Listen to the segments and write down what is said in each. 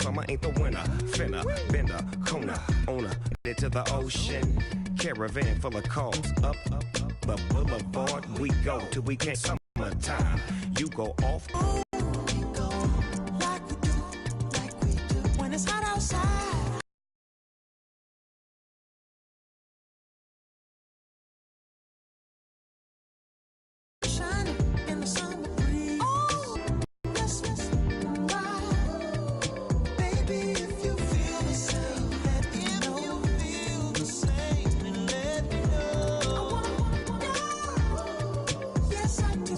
summer ain't the winter. Finna, bender, Kona, owner, into the ocean. Caravan full of cars, up the boulevard we go till we can't. Summertime, you go off. We go like we do when it's hot outside. Shining in the summer breeze. Oh, let's ride. Baby, if you feel the same, let me know. If you feel the same, then let me know. I wanna know. Yes, I do.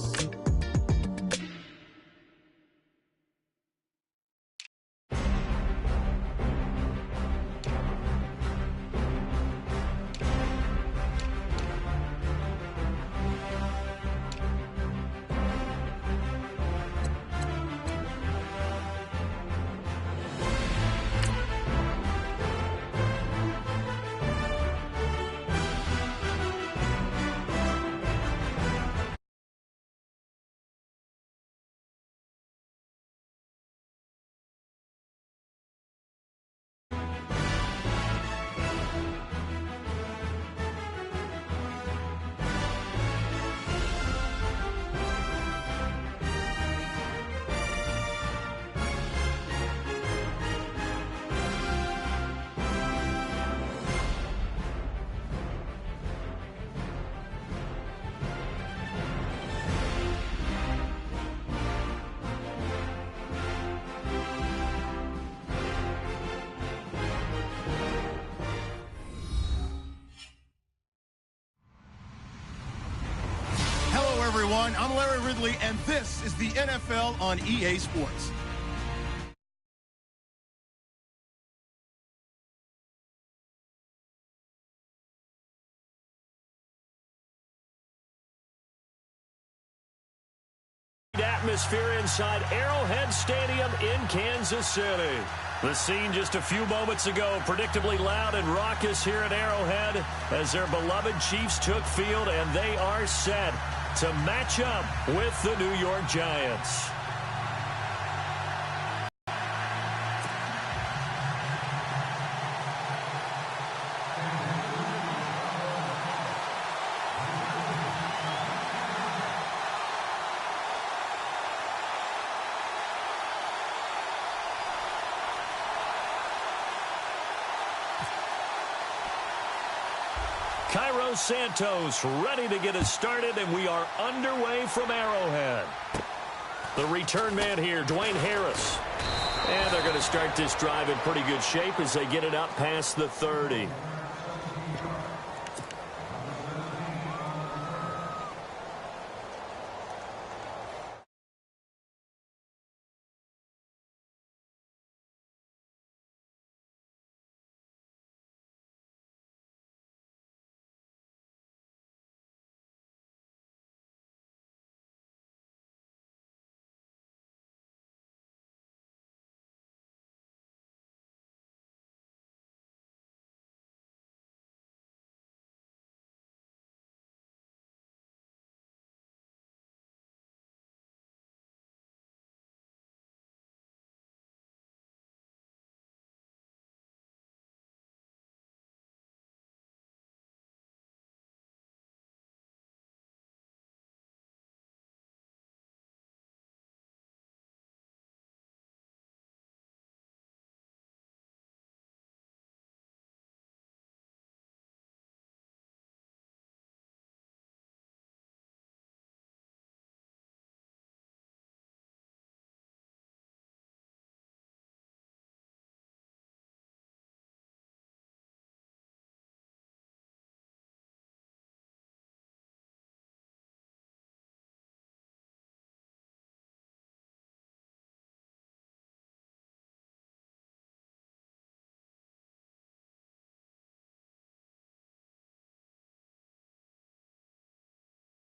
Hello, everyone. I'm Larry Ridley, and this is the NFL on EA Sports. Atmosphere inside Arrowhead Stadium in Kansas City. The scene just a few moments ago, predictably loud and raucous here at Arrowhead as their beloved Chiefs took field, and they are set to match up with the New York Giants. Cairo Santos ready to get us started, and we are underway from Arrowhead. The return man here, Dwayne Harris. And they're going to start this drive in pretty good shape as they get it up past the 30.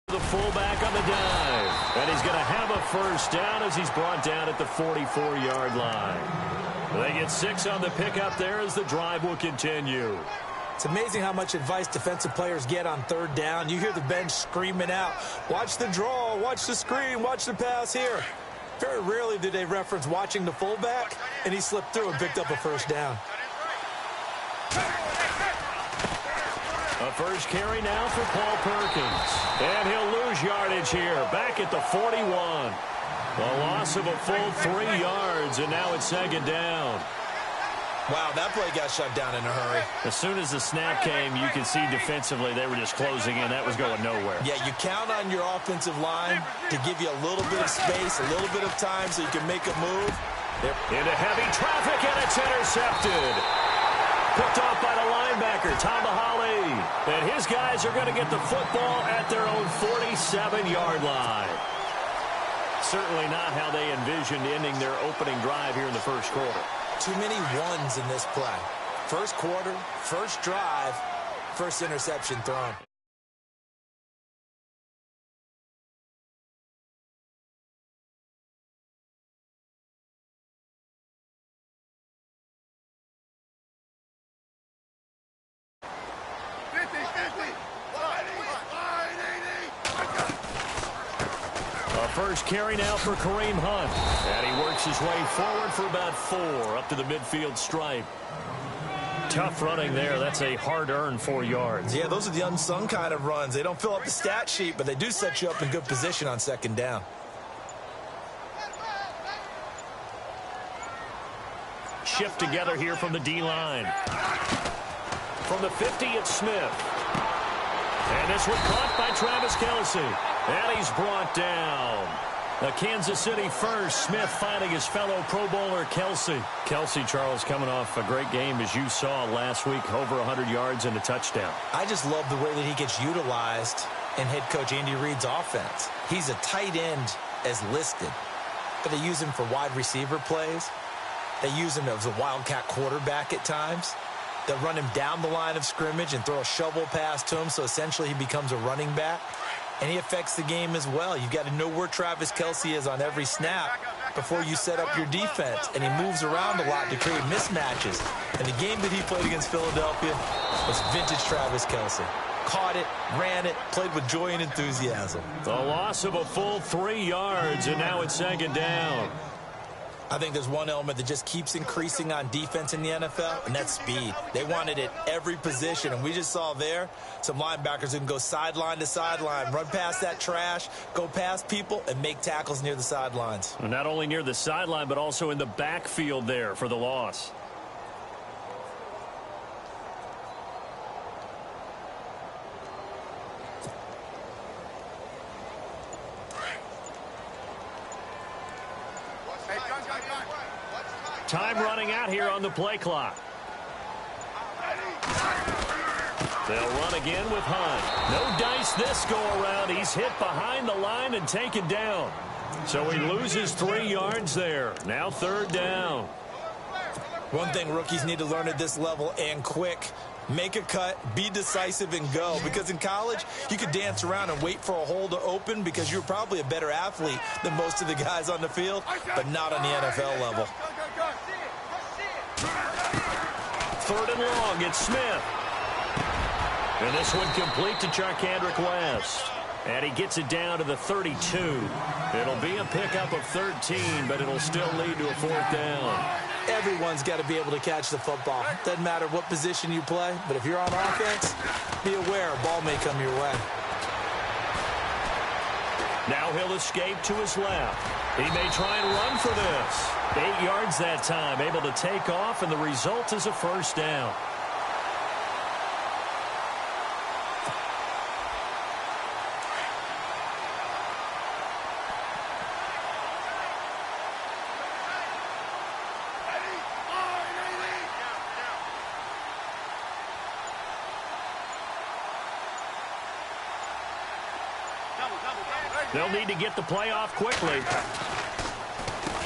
The fullback on the dive. And he's going to have a first down as he's brought down at the 44-yard line. They get 6 on the pickup there as the drive will continue. It's amazing how much advice defensive players get on third down. You hear the bench screaming out, watch the draw, watch the screen, watch the pass here. Very rarely did they reference watching the fullback, and he slipped through and picked up a first down. A first carry now for Paul Perkins. And he'll lose yardage here, back at the 41. A loss of a full 3 yards, and now it's second down. Wow, that play got shut down in a hurry. As soon as the snap came, you could see defensively they were just closing in. That was going nowhere. Yeah, you count on your offensive line to give you a little bit of space, a little bit of time so you can make a move. Into heavy traffic, and it's intercepted. Picked off by the linebacker, Tamahali. And his guys are going to get the football at their own 47-yard line. Certainly not how they envisioned ending their opening drive here in the first quarter. Too many ones in this play. First quarter, first drive, first interception thrown. First carry now for Kareem Hunt. And he works his way forward for about 4 up to the midfield stripe. Tough running there. That's a hard-earned 4 yards. Yeah, those are the unsung kind of runs. They don't fill up the stat sheet, but they do set you up in good position on second down. Shift together here from the D-line. From the 50, it's Smith. And this one caught by Travis Kelce. And he's brought down. A Kansas City first. Smith finding his fellow Pro Bowler Kelce. Kelce, Charles, coming off a great game, as you saw last week, over 100 yards and a touchdown. I just love the way that he gets utilized in head coach Andy Reid's offense. He's a tight end as listed, but they use him for wide receiver plays. They use him as a wildcat quarterback at times. They'll run him down the line of scrimmage and throw a shovel pass to him, so essentially he becomes a running back. And he affects the game as well. You've got to know where Travis Kelce is on every snap before you set up your defense. And he moves around a lot to create mismatches. And the game that he played against Philadelphia was vintage Travis Kelce. Caught it, ran it, played with joy and enthusiasm. The loss of a full 3 yards, and now it's second down. I think there's one element that just keeps increasing on defense in the NFL, and that's speed. They want it at every position, and we just saw there some linebackers who can go sideline to sideline, run past that trash, go past people, and make tackles near the sidelines. Not only near the sideline, but also in the backfield there for the loss. Time running out here on the play clock. They'll run again with Hunt. No dice this go-around. He's hit behind the line and taken down. So he loses 3 yards there. Now third down. One thing rookies need to learn at this level, and quick, make a cut, be decisive, and go. Because in college, you could dance around and wait for a hole to open because you're probably a better athlete than most of the guys on the field, but not on the NFL level. Third and long, it's Smith. And this one complete to Charkandrick West. And he gets it down to the 32. It'll be a pickup of 13, but it'll still lead to a fourth down. Everyone's got to be able to catch the football. Doesn't matter what position you play, but if you're on offense, be aware a ball may come your way. Now he'll escape to his left. He may try and run for this. 8 yards that time, able to take off, and the result is a first down. They'll need to get the play off quickly.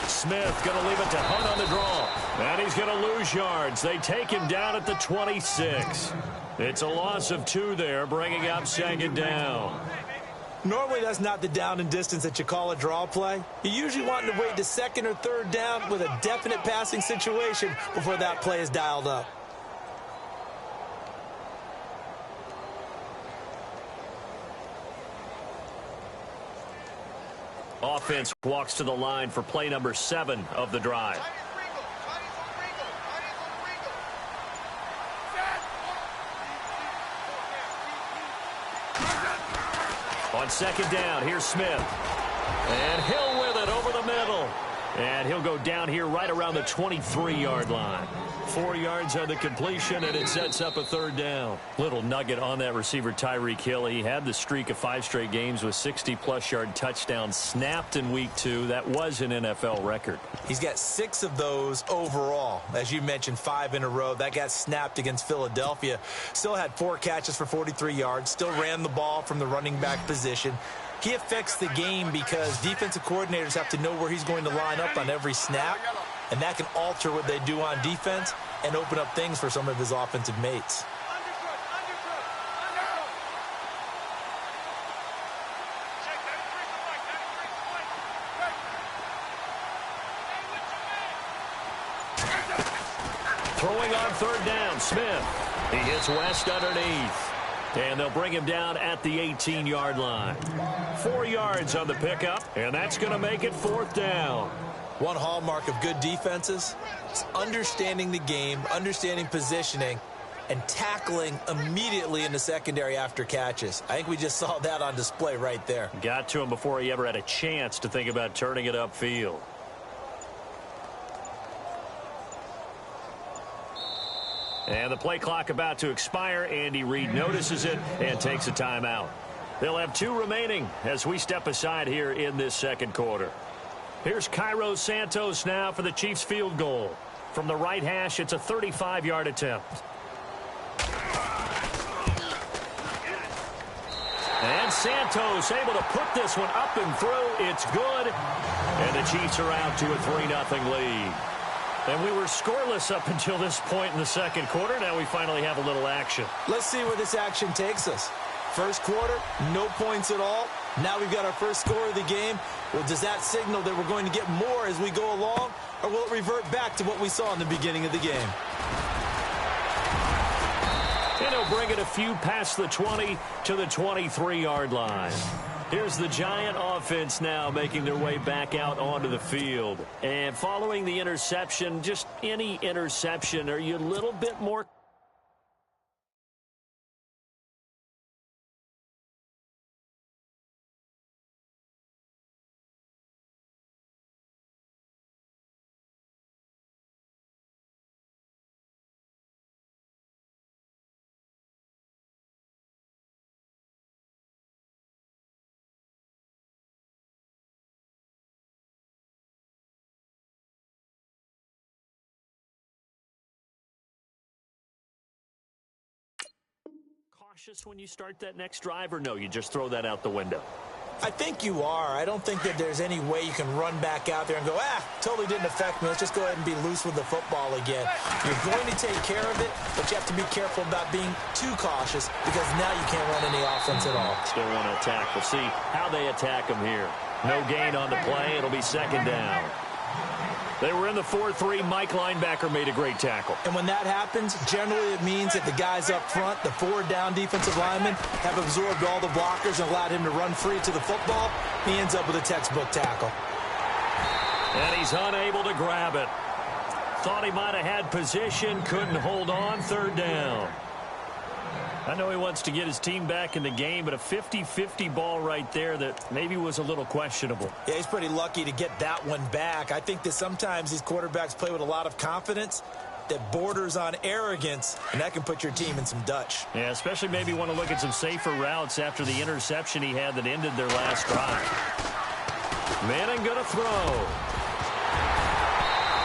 Smith going to leave it to Hunt on the draw. And he's going to lose yards. They take him down at the 26. It's a loss of 2 there, bringing up second down. Normally, that's not the down and distance that you call a draw play. You usually want to wait to second or third down with a definite passing situation before that play is dialed up. offense walks to the line for play number 7 of the drive. On second down, here's Smith. And Hill with it over the middle. And he'll go down here right around the 23-yard line. 4 yards on the completion, and it sets up a third down. Little nugget on that receiver, Tyreek Hill. He had the streak of 5 straight games with 60-plus yard touchdowns snapped in week 2. That was an NFL record. He's got 6 of those overall. As you mentioned, 5 in a row. That got snapped against Philadelphia. Still had 4 catches for 43 yards. Still ran the ball from the running back position. He affects the game because defensive coordinators have to know where he's going to line up on every snap, and that can alter what they do on defense and open up things for some of his offensive mates. Throwing on third down, Smith. He hits West underneath. And they'll bring him down at the 18-yard line. 4 yards on the pickup, and that's going to make it fourth down. One hallmark of good defenses is understanding the game, understanding positioning, and tackling immediately in the secondary after catches. I think we just saw that on display right there. Got to him before he ever had a chance to think about turning it upfield. And the play clock about to expire. Andy Reid notices it and takes a timeout. They'll have 2 remaining as we step aside here in this second quarter. Here's Cairo Santos now for the Chiefs field goal. From the right hash, it's a 35-yard attempt. And Santos able to put this one up and through. It's good. And the Chiefs are out to a 3-0 lead. And we were scoreless up until this point in the second quarter. Now we finally have a little action. Let's see where this action takes us. First quarter, no points at all. Now we've got our first score of the game. Well, does that signal that we're going to get more as we go along? Or will it revert back to what we saw in the beginning of the game? And he'll bring it a few past the 20 to the 23-yard line. Here's the Giant offense now making their way back out onto the field. And following the interception, just any interception, are you a little bit more... cautious when you start that next drive, or no, you just throw that out the window? I think you are. I don't think that there's any way you can run back out there and go, totally didn't affect me. Let's just go ahead and be loose with the football again. You're going to take care of it, but you have to be careful about being too cautious because now you can't run any offense at all. Still want to attack. We'll see how they attack them here. No gain on the play. It'll be second down. They were in the 4-3. Mike linebacker made a great tackle. And when that happens, generally it means that the guys up front, the 4 down defensive linemen, have absorbed all the blockers and allowed him to run free to the football. He ends up with a textbook tackle. And he's unable to grab it. Thought he might have had position, couldn't hold on, third down. I know he wants to get his team back in the game, but a 50-50 ball right there that maybe was a little questionable. Yeah, he's pretty lucky to get that one back. I think that sometimes these quarterbacks play with a lot of confidence that borders on arrogance, and that can put your team in some Dutch. Yeah, especially maybe want to look at some safer routes after the interception he had that ended their last drive. Manning going to throw.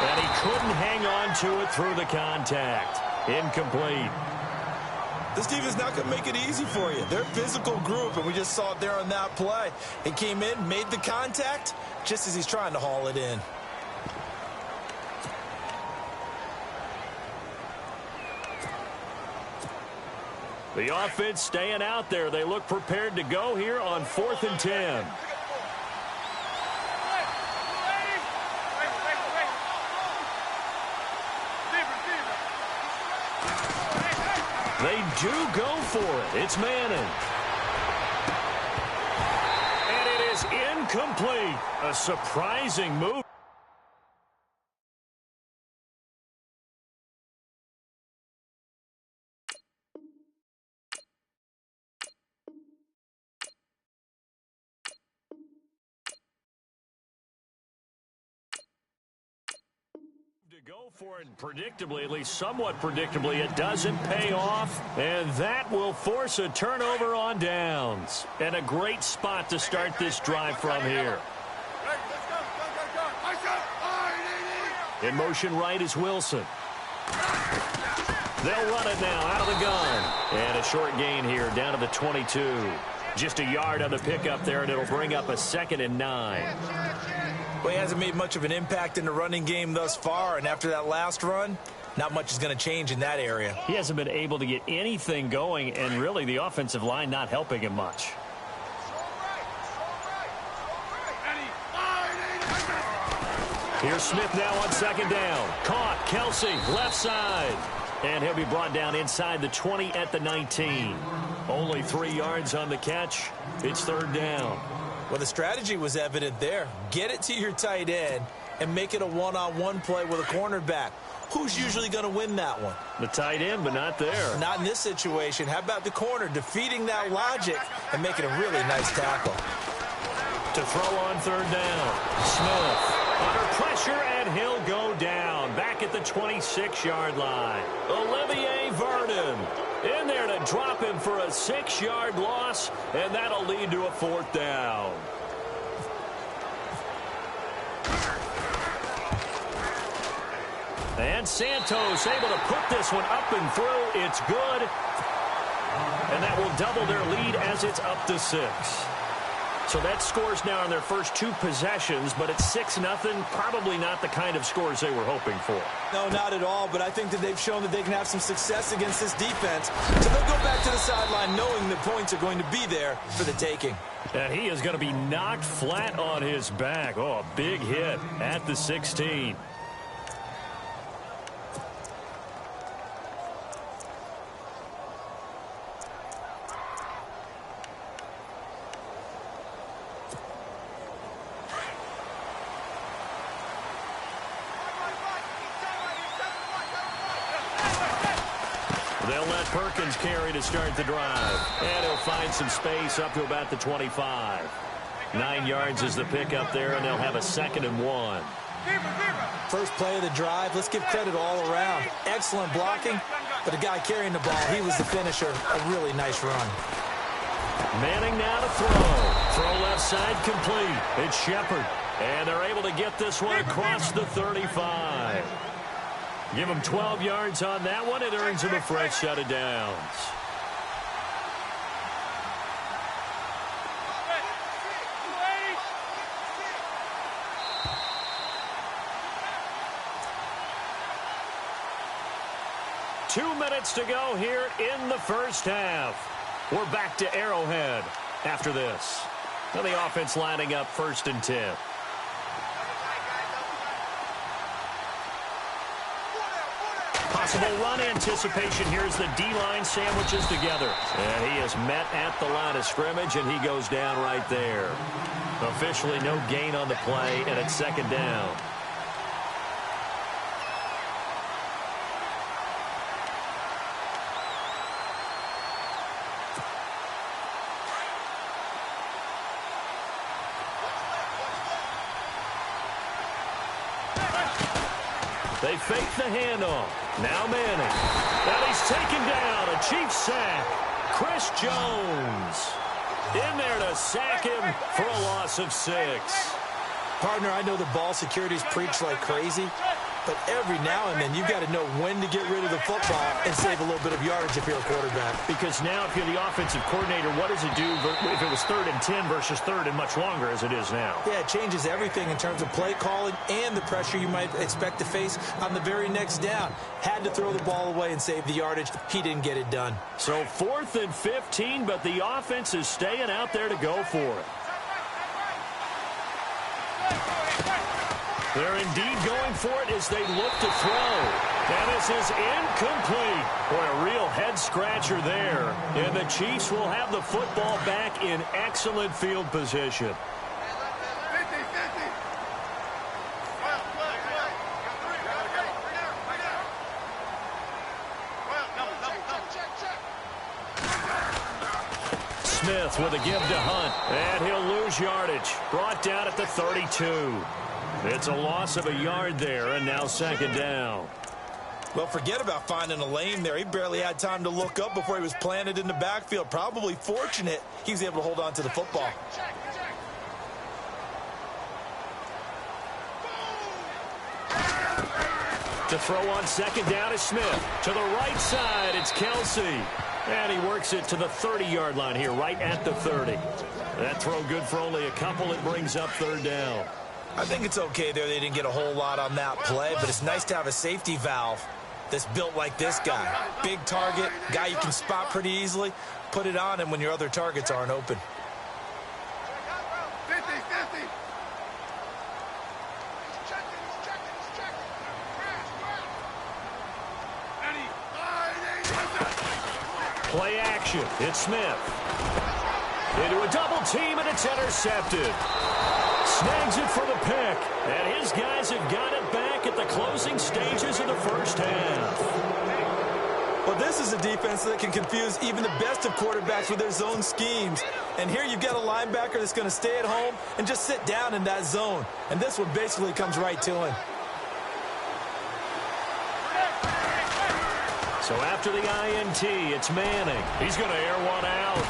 And he couldn't hang on to it through the contact. Incomplete. This team is not going to make it easy for you. They're a physical group, and we just saw it there on that play. He came in, made the contact, just as he's trying to haul it in. The offense staying out there. They look prepared to go here on 4th and 10. They do go for it. It's Manning. And it is incomplete. A surprising move. To go for it predictably, at least somewhat predictably, it doesn't pay off, and that will force a turnover on downs. And a great spot to start this drive from here. In motion right is Wilson. They'll run it now out of the gun. And a short gain here down to the 22. Just a yard on the pickup there, and it'll bring up a 2nd and 9. Well, he hasn't made much of an impact in the running game thus far, and after that last run, not much is going to change in that area. He hasn't been able to get anything going, and really the offensive line not helping him much. Here's Smith now on 2nd down. Caught. Kelsey, left side. And he'll be brought down inside the 20 at the 19. Only 3 yards on the catch. It's 3rd down. Well, the strategy was evident there. Get it to your tight end and make it a one-on-one play with a cornerback. Who's usually going to win that one? The tight end, but not there. Not in this situation. How about the corner defeating that logic and making a really nice tackle? To throw on 3rd down. Smith under pressure, and he'll go down. Back at the 26-yard line. Olivier Vernon in there to drop him for a 6-yard loss, and that'll lead to a 4th down. And Santos able to put this one up and through. It's good. And that will double their lead as it's up to 6. So that scores now on their first 2 possessions, but it's 6-0. Probably not the kind of scores they were hoping for. No, not at all, but I think that they've shown that they can have some success against this defense. So they'll go back to the sideline knowing the points are going to be there for the taking. And he is going to be knocked flat on his back. Oh, a big hit at the 16. They'll let Perkins carry to start the drive. And he'll find some space up to about the 25. 9 yards is the pickup there, and they'll have a 2nd and 1. First play of the drive, let's give credit all around. Excellent blocking, but the guy carrying the ball, he was the finisher. A really nice run. Manning now to throw. Throw left side complete. It's Shepard. And they're able to get this one across the 35. Give him 12 yards on that one. It earns him a fresh set of downs. Two minutes to go here in the first half. We're back to Arrowhead after this. Now the offense lining up 1st and 10. Possible run anticipation. Here's the D-line sandwiches together. And he is met at the line of scrimmage, and he goes down right there. Officially no gain on the play, and it's 2nd down. They fake the handoff. Now Manning. And he's taken down. A Chiefs sack. Chris Jones in there to sack him for a loss of 6. Partner, I know the ball security's preached like crazy, but every now and then you've got to know when to get rid of the football and save a little bit of yardage if you're a quarterback. Because now if you're the offensive coordinator, what does it do if it was 3rd and 10 versus 3rd and much longer as it is now? Yeah, it changes everything in terms of play calling and the pressure you might expect to face on the very next down. Had to throw the ball away and save the yardage. He didn't get it done. So 4th and 15, but the offense is staying out there to go for it. They're indeed going for it as they look to throw. And this is incomplete. Boy, a real head-scratcher there. And the Chiefs will have the football back in excellent field position. Smith with a give to Hunt. And he'll lose yardage. Brought down at the 32. It's a loss of a yard there, and now second down. Well, forget about finding a lane there. He barely had time to look up before he was planted in the backfield. Probably fortunate he was able to hold on to the football. To throw on second down is Smith. To the right side, it's Kelsey. And he works it to the 30-yard line here, right at the 30. That throw good for only a couple. It brings up third down. I think it's okay there. They didn't get a whole lot on that play, but it's nice to have a safety valve that's built like this guy. Big target, guy you can spot pretty easily. Put it on him when your other targets aren't open. 50, 50. Play action. It's Smith. Into a double team, and it's intercepted. Snags it for the pick. And his guys have got it back at the closing stages of the first half. Well, this is a defense that can confuse even the best of quarterbacks with their zone schemes. And here you've got a linebacker that's going to stay at home and just sit down in that zone. And this one basically comes right to him. So after the INT, it's Manning. He's going to air one out.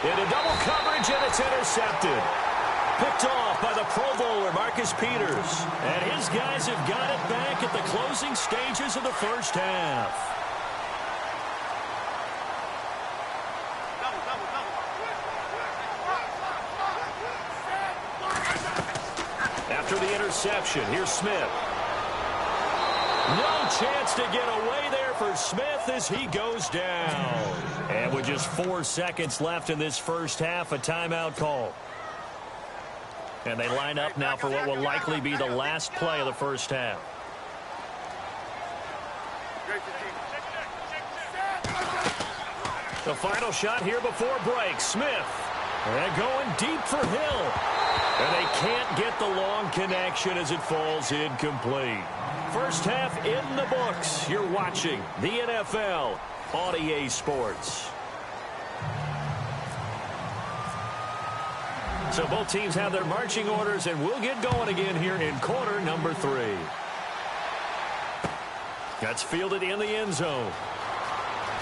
Into double coverage, and it's intercepted. Picked off by the Pro Bowler, Marcus Peters. And his guys have got it back at the closing stages of the first half. After the interception, here's Smith. No chance to get away there for Smith as he goes down. And with just 4 seconds left in this first half, a timeout call. And they line up now for what will likely be the last play of the first half. The final shot here before break. Smith. And going deep for Hill. And they can't get the long connection as it falls incomplete. First half in the books. You're watching the NFL on EA Sports. So both teams have their marching orders, and we'll get going again here in quarter number 3. That's fielded in the end zone.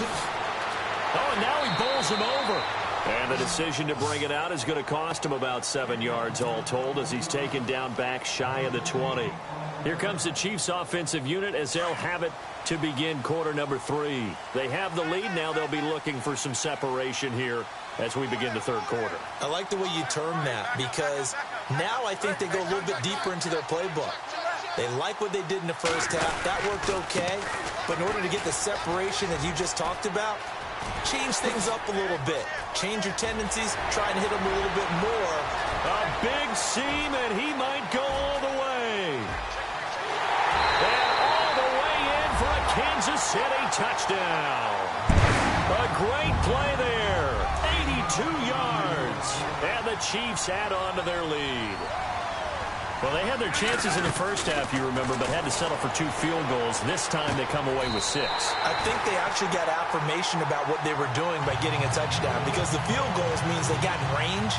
Oh, and now he bowls him over. And the decision to bring it out is going to cost him about 7 yards all told as he's taken down back shy of the 20. Here comes the Chiefs offensive unit as they'll have it to begin quarter number 3. They have the lead. Now they'll be looking for some separation here as we begin the third quarter. I like the way you term that because now I think they go a little bit deeper into their playbook. They like what they did in the first half. That worked okay. But in order to get the separation that you just talked about, change things up a little bit. Change your tendencies. Try and hit them a little bit more. A big seam, and he might go all the way. And all the way in for a Kansas City touchdown. A great play there. 82 yards. And the Chiefs add on to their lead. Well, they had their chances in the first half, you remember, but had to settle for 2 field goals. This time they come away with 6. I think they actually got affirmation about what they were doing by getting a touchdown because the field goals means they got in range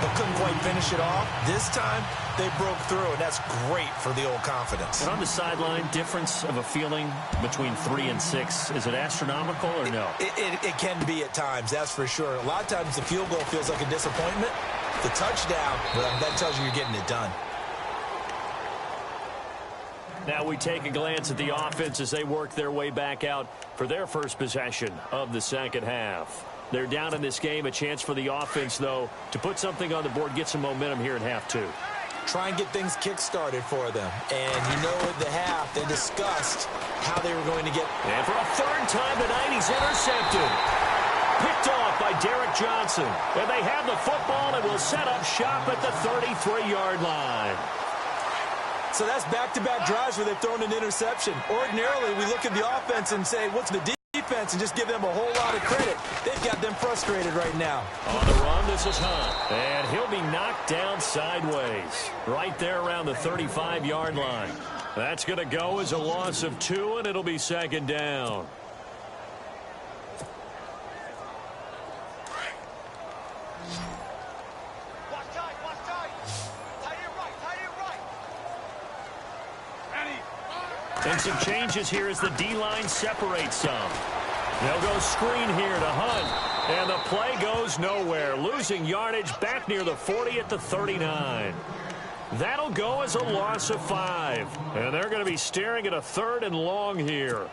but couldn't quite finish it off. This time they broke through, and that's great for the old confidence. And on the sideline, difference of a feeling between 3 and 6, is it astronomical or no? It can be at times, that's for sure. A lot of times the field goal feels like a disappointment. The touchdown, well, that tells you you're getting it done. Now we take a glance at the offense as they work their way back out for their first possession of the second half. They're down in this game. A chance for the offense, though, to put something on the board, get some momentum here in half 2. Try and get things kick-started for them. And you know at the half, they discussed how they were going to get... And for a third time tonight, he's intercepted. Picked off by Derek Johnson. And they have the football and will set up shop at the 33-yard line. So that's back-to-back drives where they've thrown an interception. Ordinarily, we look at the offense and say, what's the defense, and just give them a whole lot of credit. They've got them frustrated right now. On the run, this is Hunt. And he'll be knocked down sideways. Right there around the 35-yard line. That's going to go as a loss of 2, and it'll be second down. And some changes here as the D-line separates some. They'll go screen here to Hunt. And the play goes nowhere. Losing yardage back near the 40 at the 39. That'll go as a loss of 5. And they're going to be staring at a 3rd and long here.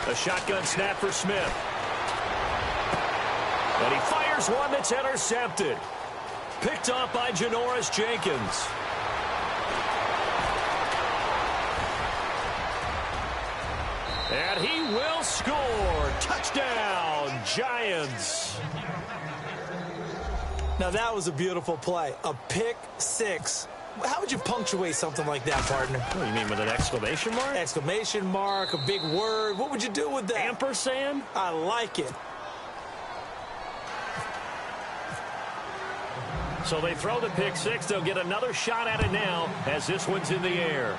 A shotgun snap for Smith. And he fires one that's intercepted. Picked off by Janoris Jenkins. And he will score. Touchdown, Giants. Now that was a beautiful play. A pick six. How would you punctuate something like that, partner? What do you mean, with an exclamation mark? Exclamation mark, a big word. What would you do with that? Ampersand? I like it. So they throw the pick six. They'll get another shot at it now as this one's in the air.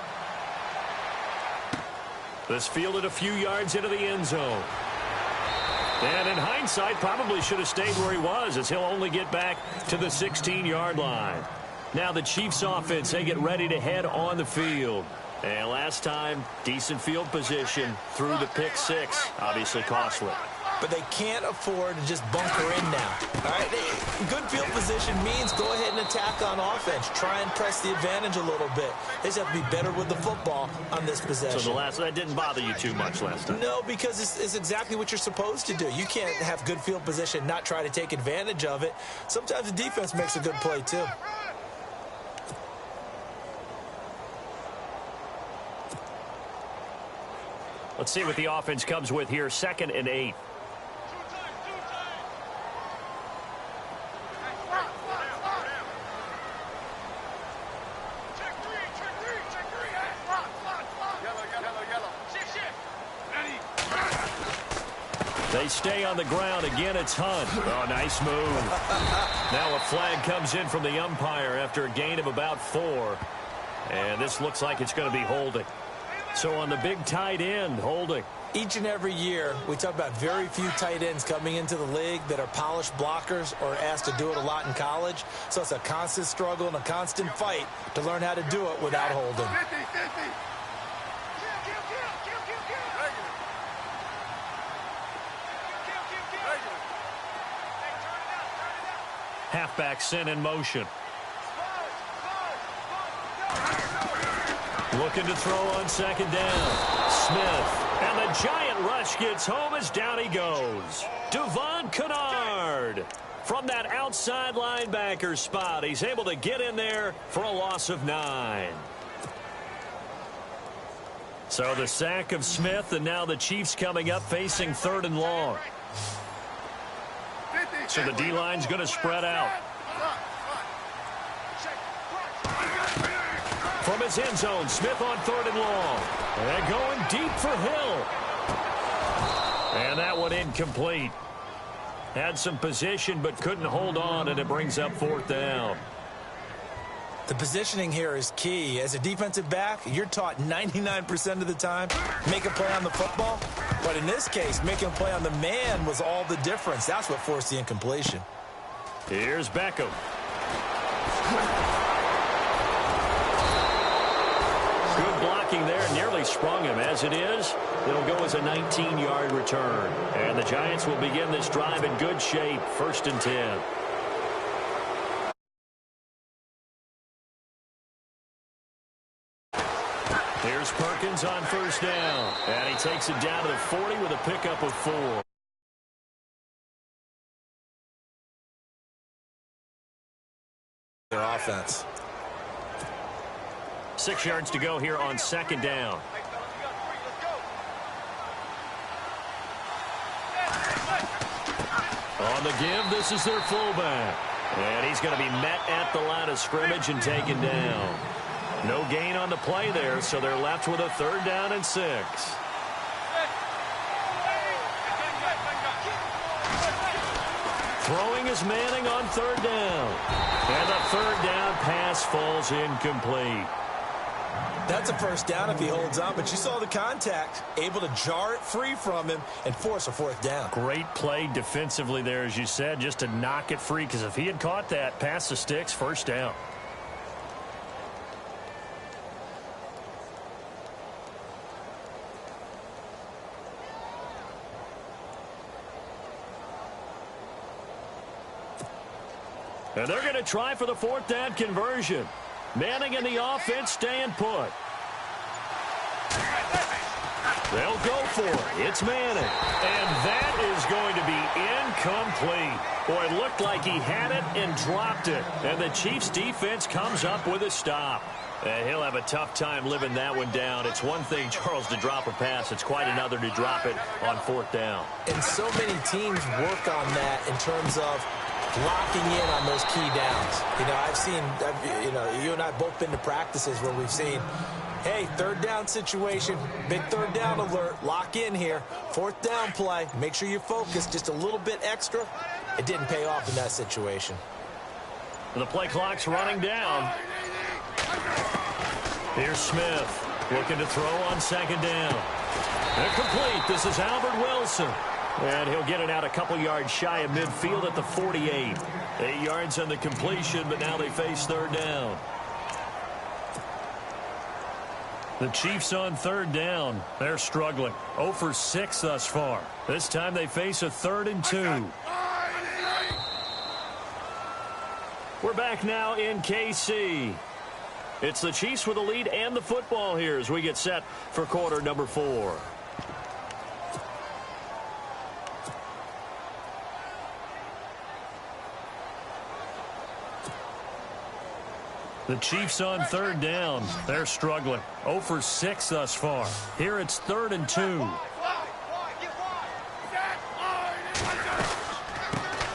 This fielded a few yards into the end zone. And in hindsight, probably should have stayed where he was, as he'll only get back to the 16-yard line. Now the Chiefs offense, they get ready to head on the field. And last time, decent field position through the pick six. Obviously costly. But they can't afford to just bunker in now. All right, good field position means go ahead and attack on offense. Try and press the advantage a little bit. They just have to be better with the football on this possession. So that didn't bother you too much last time? No, because it's exactly what you're supposed to do. You can't have good field position, not try to take advantage of it. Sometimes the defense makes a good play, too. Let's see what the offense comes with here. 2nd and 8. They stay on the ground. Again, it's Hunt. Oh, nice move. Now a flag comes in from the umpire after a gain of about 4. And this looks like it's going to be holding. So on the big tight end, holding. Each and every year, we talk about very few tight ends coming into the league that are polished blockers or asked to do it a lot in college. So it's a constant struggle and a constant fight to learn how to do it without holding. Halfback sent in motion. Looking to throw on 2nd down. Smith. And the giant rush gets home as down he goes. Devon Kennard. From that outside linebacker spot, he's able to get in there for a loss of 9. So the sack of Smith, and now the Chiefs coming up facing 3rd and long. So the D-line's going to spread out. From his end zone, Smith on 3rd and long. And going deep for Hill. And that one incomplete. Had some position but couldn't hold on, and it brings up 4th down. The positioning here is key. As a defensive back, you're taught 99% of the time, make a play on the football. But in this case, making a play on the man was all the difference. That's what forced the incompletion. Here's Paco. Good blocking there. Nearly sprung him. As it is, it'll go as a 19-yard return. And the Giants will begin this drive in good shape. 1st and 10. Here's Perkins on 1st down. And he takes it down to the 40 with a pickup of 4. Their offense. 6 yards to go here on 2nd down. On the give, this is their fullback. And he's going to be met at the line of scrimmage and taken down. No gain on the play there, so they're left with a 3rd down and 6. Throwing is Manning on third down. And the third down pass falls incomplete. That's a first down if he holds on, but you saw the contact. Able to jar it free from him and force a fourth down. Great play defensively there, as you said, just to knock it free, because if he had caught that, pass the sticks, first down. And they're going to try for the fourth down conversion. Manning and the offense staying put. They'll go for it. It's Manning. And that is going to be incomplete. Boy, it looked like he had it and dropped it. And the Chiefs defense comes up with a stop. And he'll have a tough time living that one down. It's one thing, Charles, to drop a pass. It's quite another to drop it on fourth down. And so many teams work on that in terms of locking in on those key downs. I've seen, you and I both been to practices where we've seen, hey, third down situation, big third down alert, lock in here, fourth down play, make sure you focus just a little bit extra. It didn't pay off in that situation. The play clock's running down. Here's Smith looking to throw on second down. Incomplete. This is Albert Wilson. And he'll get it out a couple yards shy of midfield at the 48. 8 yards on the completion, but now they face third down. The Chiefs on third down. They're struggling. 0 for 6 thus far. This time they face a 3rd and 2. We're back now in KC. It's the Chiefs with the lead and the football here as we get set for quarter number 4. The Chiefs on third down. They're struggling. 0 for 6 thus far. Here it's 3rd and 2.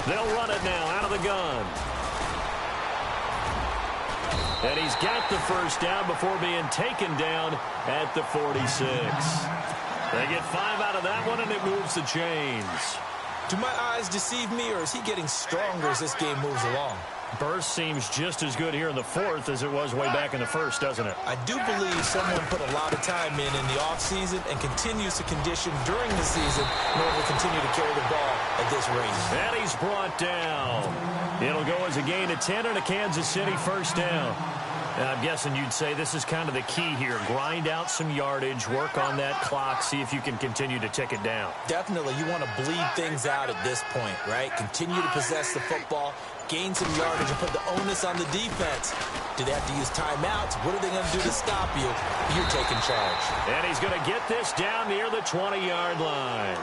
They'll run it now out of the gun. And he's got the first down before being taken down at the 46. They get 5 out of that one, and it moves the chains. Do my eyes deceive me, or is he getting stronger as this game moves along? Burst seems just as good here in the 4th as it was way back in the 1st, doesn't it? I do believe someone put a lot of time in the offseason and continues to condition during the season in order to continue to carry the ball at this rate. And he's brought down. It'll go as a gain of 10 and a Kansas City first down. And I'm guessing you'd say this is kind of the key here. Grind out some yardage, work on that clock, see if you can continue to tick it down. Definitely. You want to bleed things out at this point, right? Continue to possess the football, gain some yardage, and put the onus on the defense. Do they have to use timeouts? What are they going to do to stop you? You're taking charge. And he's going to get this down near the 20-yard line.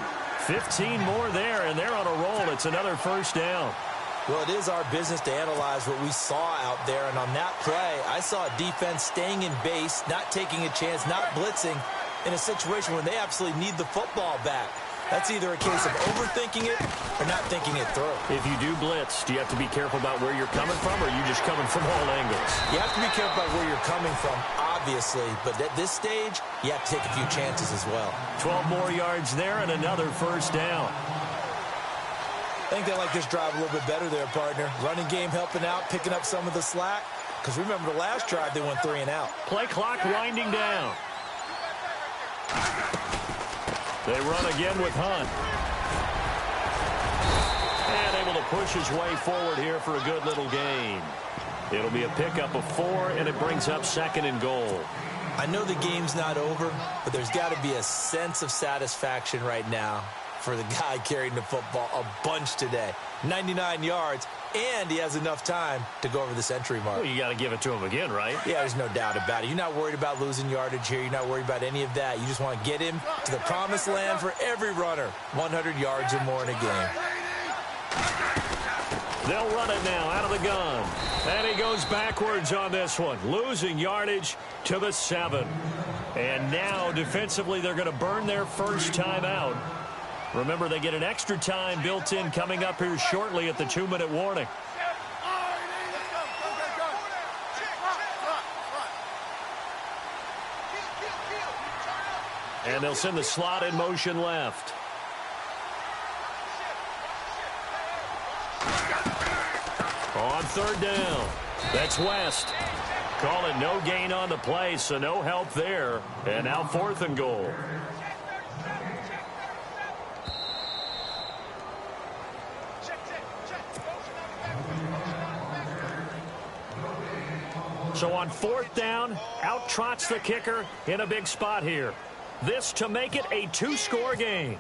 15 more there, and they're on a roll. It's another first down. Well, it is our business to analyze what we saw out there, and on that play, I saw a defense staying in base, not taking a chance, not blitzing, in a situation where they absolutely need the football back. That's either a case of overthinking it or not thinking it through. If you do blitz, do you have to be careful about where you're coming from, or are you just coming from all angles? You have to be careful about where you're coming from, obviously, but at this stage, you have to take a few chances as well. 12 more yards there and another first down. I think they like this drive a little bit better there, partner. Running game helping out, picking up some of the slack. Because remember, the last drive, they went 3 and out. Play clock winding down. They run again with Hunt. And able to push his way forward here for a good little gain. It'll be a pickup of 4, and it brings up 2nd and goal. I know the game's not over, but there's got to be a sense of satisfaction right now for the guy carrying the football a bunch today. 99 yards, and he has enough time to go over the century mark. Well, you got to give it to him again, right? Yeah, there's no doubt about it. You're not worried about losing yardage here. You're not worried about any of that. You just want to get him to the promised land for every runner. 100 yards or more in a game. They'll run it now out of the gun. And he goes backwards on this one, losing yardage to the 7. And now, defensively, they're going to burn their first time out. Remember, they get an extra time built in coming up here shortly at the 2-minute warning. And they'll send the slot in motion left. On third down, that's West. Call it no gain on the play, so no help there. And now 4th and goal. So on 4th down, out trots the kicker in a big spot here. This to make it a 2-score game.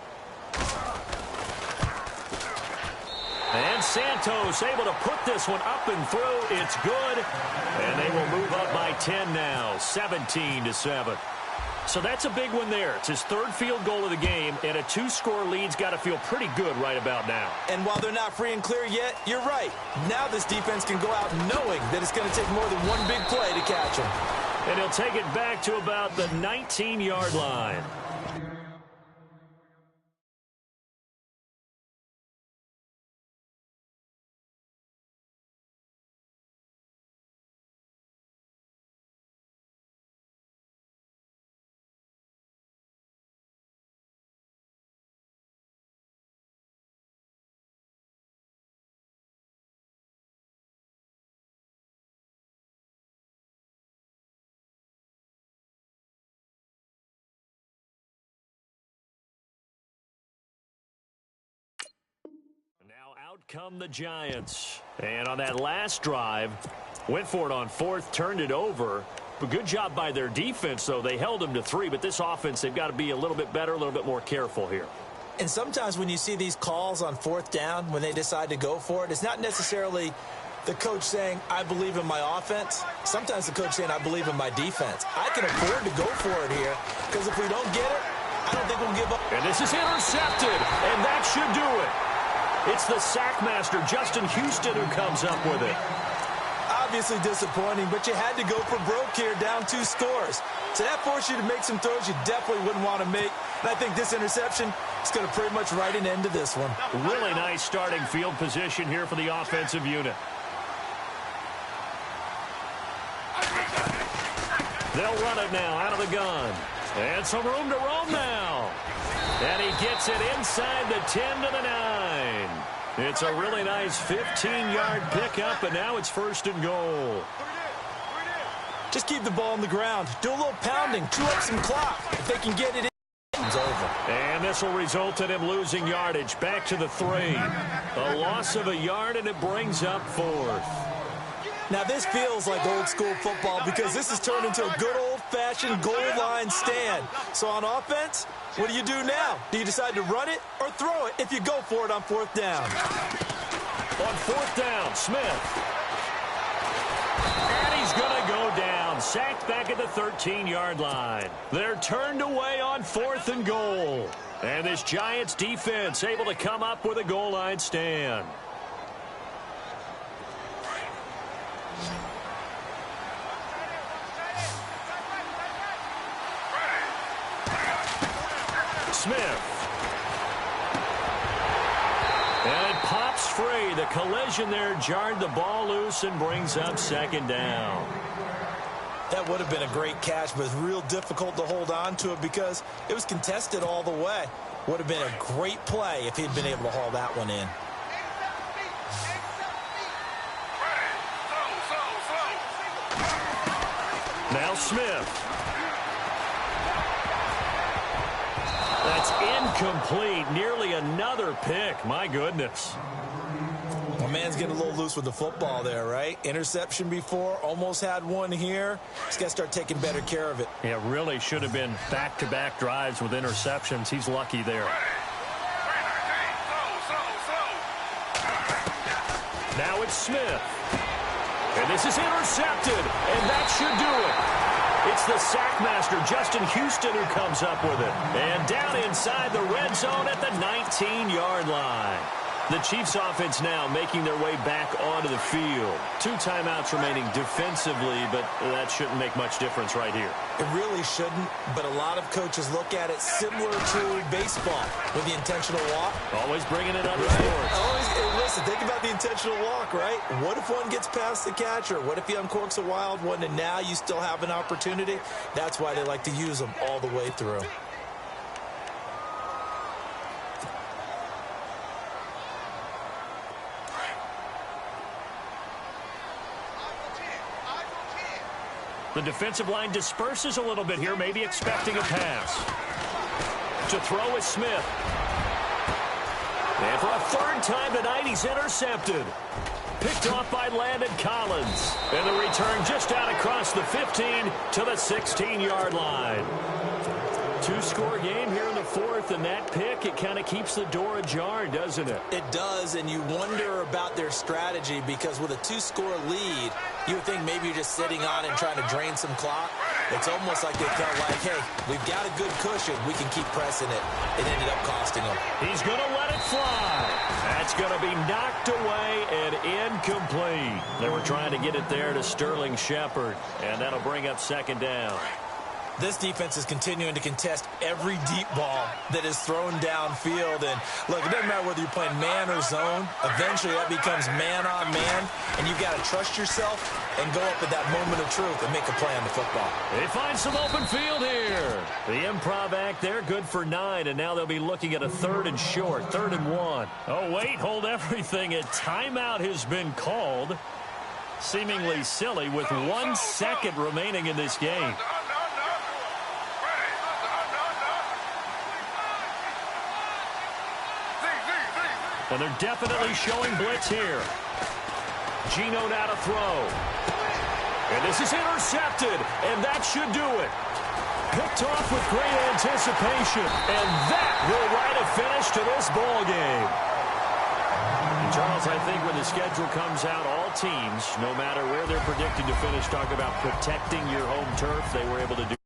And Santos able to put this one up and through. It's good. And they will move up by 10 now, 17-7. So that's a big one there. It's his 3rd field goal of the game, and a 2-score lead's got to feel pretty good right about now. And while they're not free and clear yet, you're right. Now this defense can go out knowing that it's going to take more than one big play to catch him. And he'll take it back to about the 19-yard line. Now out come the Giants. And on that last drive, went for it on 4th, turned it over. But good job by their defense, though. They held them to 3. But this offense, they've got to be a little bit better, a little bit more careful here. And sometimes when you see these calls on 4th down, when they decide to go for it, it's not necessarily the coach saying, I believe in my offense. Sometimes the coach saying, I believe in my defense. I can afford to go for it here, because if we don't get it, I don't think we'll give up. And this is intercepted, and that should do it. It's the sack master, Justin Houston, who comes up with it. Obviously disappointing, but you had to go for broke here, down 2 scores. So that forced you to make some throws you definitely wouldn't want to make. And I think this interception is going to pretty much write an end to this one. Really nice starting field position here for the offensive unit. They'll run it now out of the gun. And some room to roam now. And he gets it inside the 10 to the 9. It's a really nice 15-yard pickup, and now it's 1st and goal. Just keep the ball on the ground. Do a little pounding. Chew up some clock. If they can get it in, it's over. And this will result in him losing yardage. Back to the 3. A loss of a yard, and it brings up 4th. Now, this feels like old-school football because this has turned into a good old-fashioned goal line stand. So on offense, what do you do now? Do you decide to run it or throw it if you go for it on 4th down? On 4th down, Smith. And he's going to go down. Sacked back at the 13-yard line. They're turned away on 4th and goal. And this Giants defense able to come up with a goal line stand. Smith. And it pops free. The collision there jarred the ball loose and brings up 2nd down. That would have been a great catch, but it's real difficult to hold on to it because it was contested all the way. Would have been a great play if he'd been able to haul that one in. Now Smith. That's incomplete. Nearly another pick. My goodness. My man's getting a little loose with the football there, right? Interception before, almost had one here. He's got to start taking better care of it. Yeah, really should have been back-to-back drives with interceptions. He's lucky there. Now it's Smith. And this is intercepted, and that should do it. It's the sack master, Justin Houston, who comes up with it. And down inside the red zone at the 19-yard line. The Chiefs offense now making their way back onto the field. 2 timeouts remaining defensively, but that shouldn't make much difference right here. It really shouldn't, but a lot of coaches look at it similar to baseball with the intentional walk. Always bringing it other sports. Listen, think about the intentional walk, right? What if one gets past the catcher? What if he uncorks a wild one and now you still have an opportunity? That's why they like to use them all the way through. The defensive line disperses a little bit here, maybe expecting a pass. To throw is Smith. And for a third time tonight, he's intercepted. Picked off by Landon Collins. And the return just out across the 15 to the 16-yard line. Two-score game here in the fourth, and that pick, it kind of keeps the door ajar, doesn't it? It does, and you wonder about their strategy because with a two-score lead, you would think maybe you're just sitting on it and trying to drain some clock. It's almost like they felt like, hey, we've got a good cushion. We can keep pressing it. It ended up costing them. He's going to let it fly. That's going to be knocked away and incomplete. They were trying to get it there to Sterling Shepard, and that'll bring up second down. This defense is continuing to contest every deep ball that is thrown downfield. And, look, it doesn't matter whether you're playing man or zone. Eventually, that becomes man-on-man, and you've got to trust yourself and go up at that moment of truth and make a play on the football. They find some open field here. The improv act there, good for 9, and now they'll be looking at a third and short, 3rd and 1. Oh, wait, hold everything. A timeout has been called. Seemingly silly with 1 second remaining in this game. And they're definitely showing blitz here. Gino now to throw. And this is intercepted, and that should do it. Picked off with great anticipation, and that will write a finish to this ball game. And Charles, I think when the schedule comes out, all teams, no matter where they're predicted to finish, talk about protecting your home turf. They were able to do